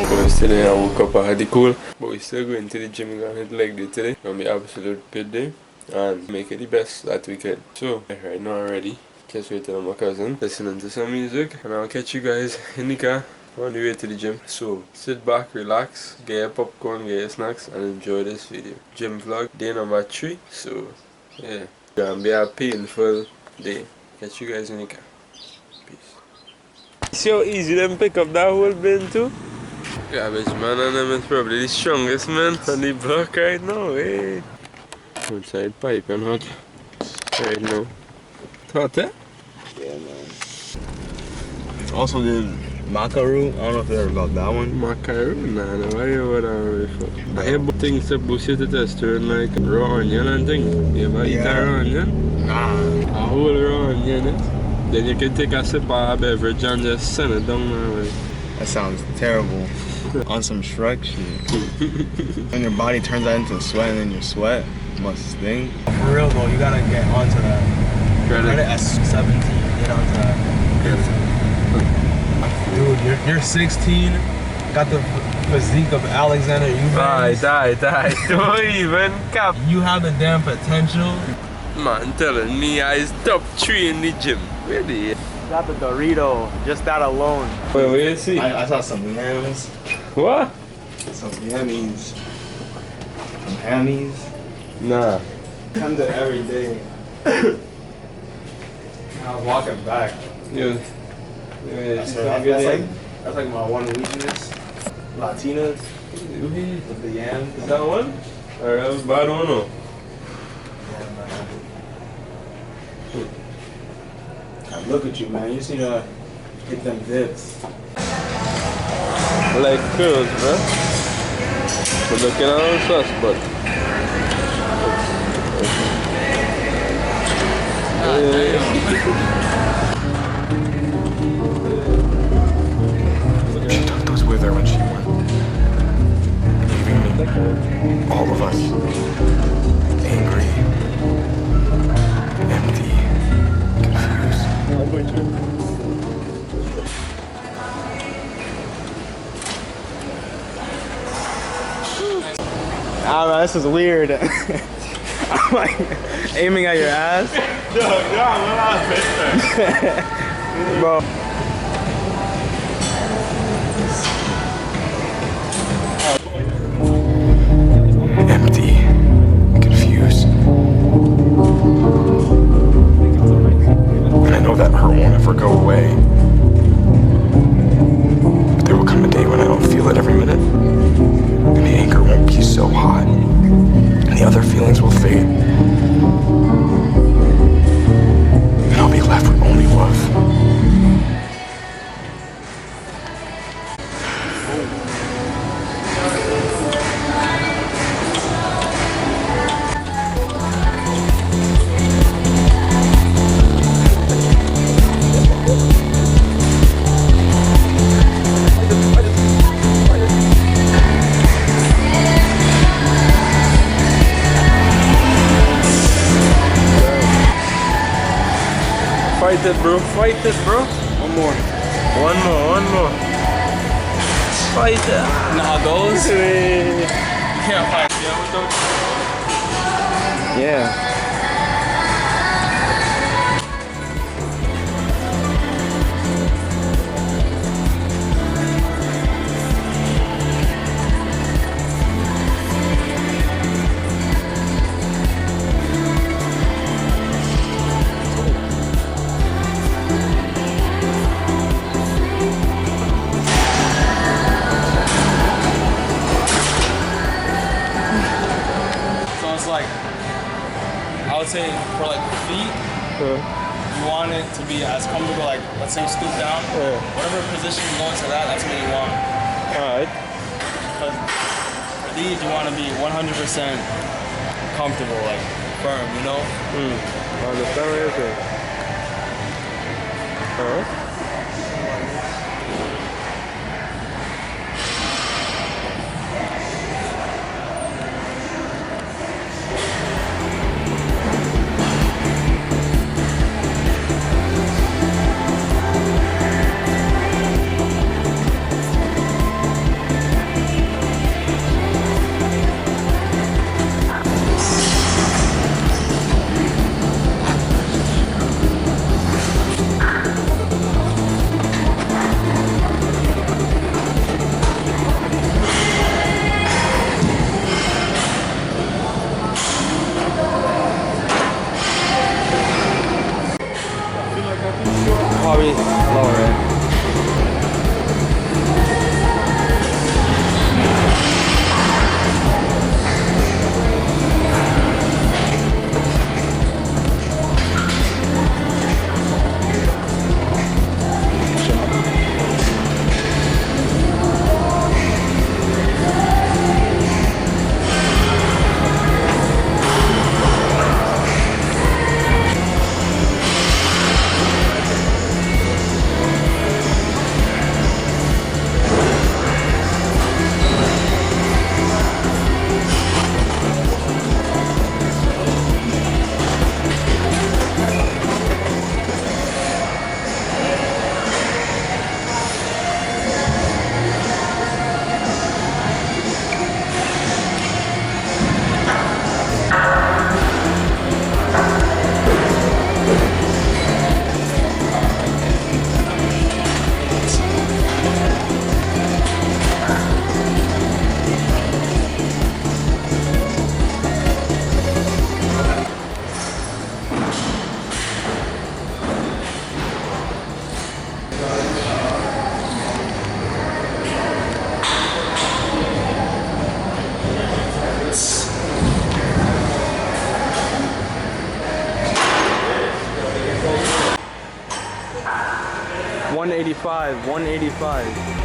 Boys, today I woke up, I had the cool, but we still going to the gym. We're gonna hit leg day today. Gonna be absolute good day and make it the best that we can. So right now I'm ready. Just waiting on my cousin, listening to some music, and I'll catch you guys in the car on the way to the gym. So sit back, relax, get your popcorn, get your snacks, and enjoy this video. Gym vlog day number 3. So yeah, gonna be a painful day. Catch you guys in the car. Peace. See how easy them pick up that whole bin too? Garbage man and them is probably the strongest man on the block right now, eh? Outside pipe and hot right now. Hot, eh? Yeah, man. Also did macaroon. I don't know if you ever got that one. Macaroon? Nah, no, I hear what I'm before. I hear about things that boost your testosterone like raw onion and things. You ever eat a raw onion? Nah. A whole raw onion, eh? Then you can take a sip of a beverage and just send it down my way. That sounds terrible. On some Shrek shit. When your body turns that into sweat and then your sweat must stink. For real though, you gotta get onto that. Credit at 17, get onto that. Dude, you're 16, got the physique of Alexander Eubanks. Die. Don't even cap. You have the damn potential. Man telling me I is top 3 in the gym. Really? Got the Dorito, just that alone. Wait, where you see? I saw some yams. What? Some yammies. Some hammies. Nah. Come to every day. I was walking back. Yeah. That's like my one weakness. Latinas. With the yams. Is that one? Or that was bad one or? Yeah, man. Look at you, man. You just need to get them dips. Like curls, bro. But looking at all sus, but. She took those with her when she went, leaving me, all of us, angry, empty, confused. Ah, man, this is weird. I'm like aiming at your ass. Bro. Empty, confused. And I know that hurt won't ever go away. But there will come a day when I don't feel it every minute. And the anger won't be so hot. And the other feelings will fade. And I'll be left with only love. Fight it, bro. One more. Fight it. Know how it goes? You can't fight. Yeah. I would say for like feet, you want it to be as comfortable, like let's say you stoop down, whatever position you go into that's what you want. Alright. Because for these you want to be 100% comfortable, like firm, you know? I understand what you're saying. Alright. 185, 185.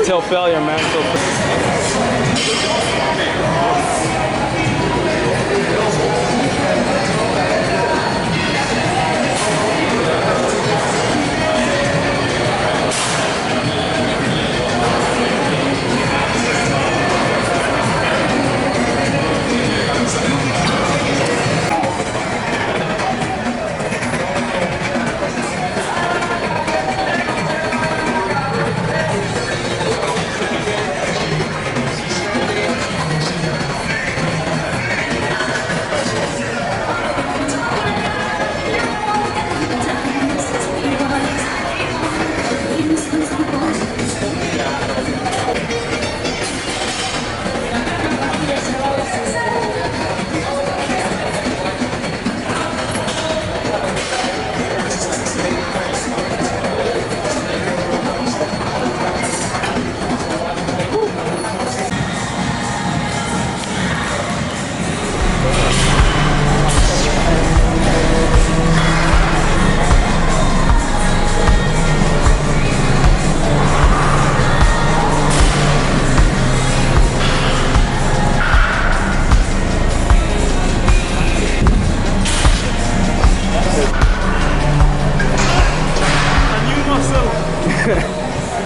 Till failure, man. Till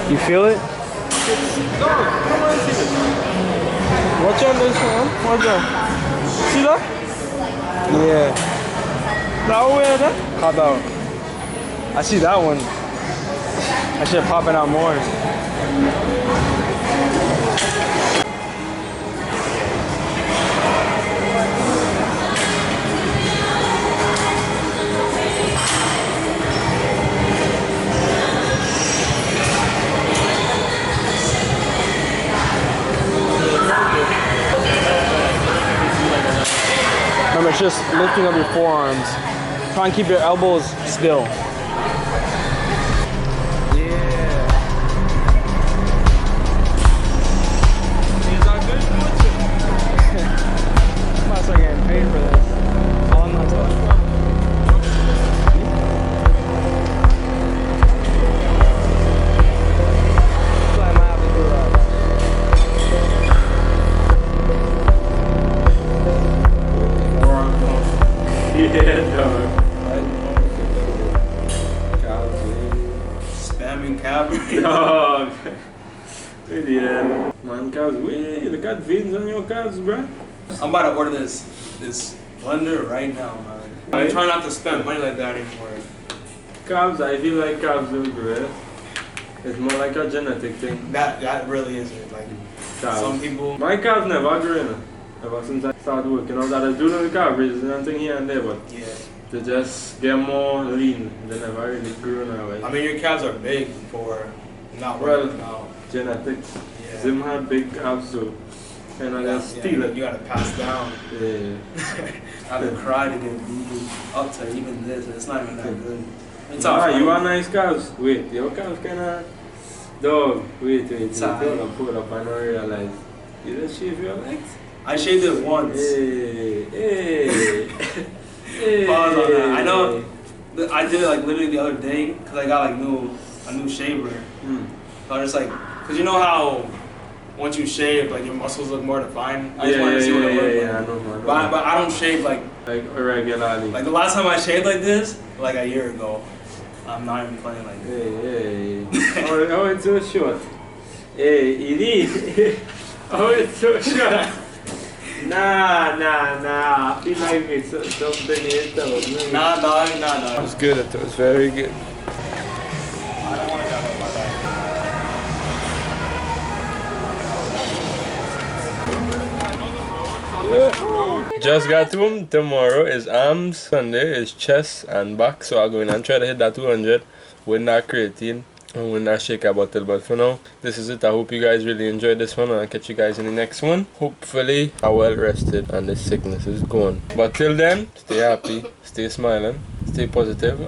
you feel it? Watch out this one. Watch out. See that? Yeah. That way there? Pop out. I see that one. That shit popping out more. Remember, it's just lifting up your forearms. Try and keep your elbows still. Dog. Yeah. Man, calves, wait, look at veins on your calves, bro. I'm about to order this blender right now, man. I'm trying not to spend money like that anymore. Calves, I feel like calves will grow. It's more like a genetic thing. That really is it. Like Calves. some people. My calves never grew, ever since I started working out. I was doing the calf raises and thing here and there, but Yeah. to just get more lean, they never really grew now. I mean, your calves are big for not working out. Genetics. Yeah. Zim had big calves too. kind of just steal it. You gotta pass down. Yeah. I've cried to get up to even this, and it's not even that good. It's you are nice calves. Wait, your calves kind of dog. Wait. Hold up. I don't realize. You didn't shave your legs? I shaved it once. Hey. Pause on that. I know. I did it like literally the other day because I got like a new shaver. So I just like, cause you know how once you shave, like your muscles look more defined. I just wanted to see what it looked like. I know. But I don't shave like regularly. Like the last time I shaved like this, like a year ago. I'm not even playing like this. Hey. Oh, it's so short. Hey, it is. Oh, it's so short. Nah. I feel like it's something in it. Nah. It was good. It was very good. I don't want to get up my back. Just got home. Tomorrow is arms. Sunday is chest and back. So I'll go in and try to hit that 200 with that creatine and with that shaker bottle. But for now, this is it. I hope you guys really enjoyed this one, and I'll catch you guys in the next one. Hopefully, I'm well rested and the sickness is gone. But till then, stay happy, stay smiling, stay positive.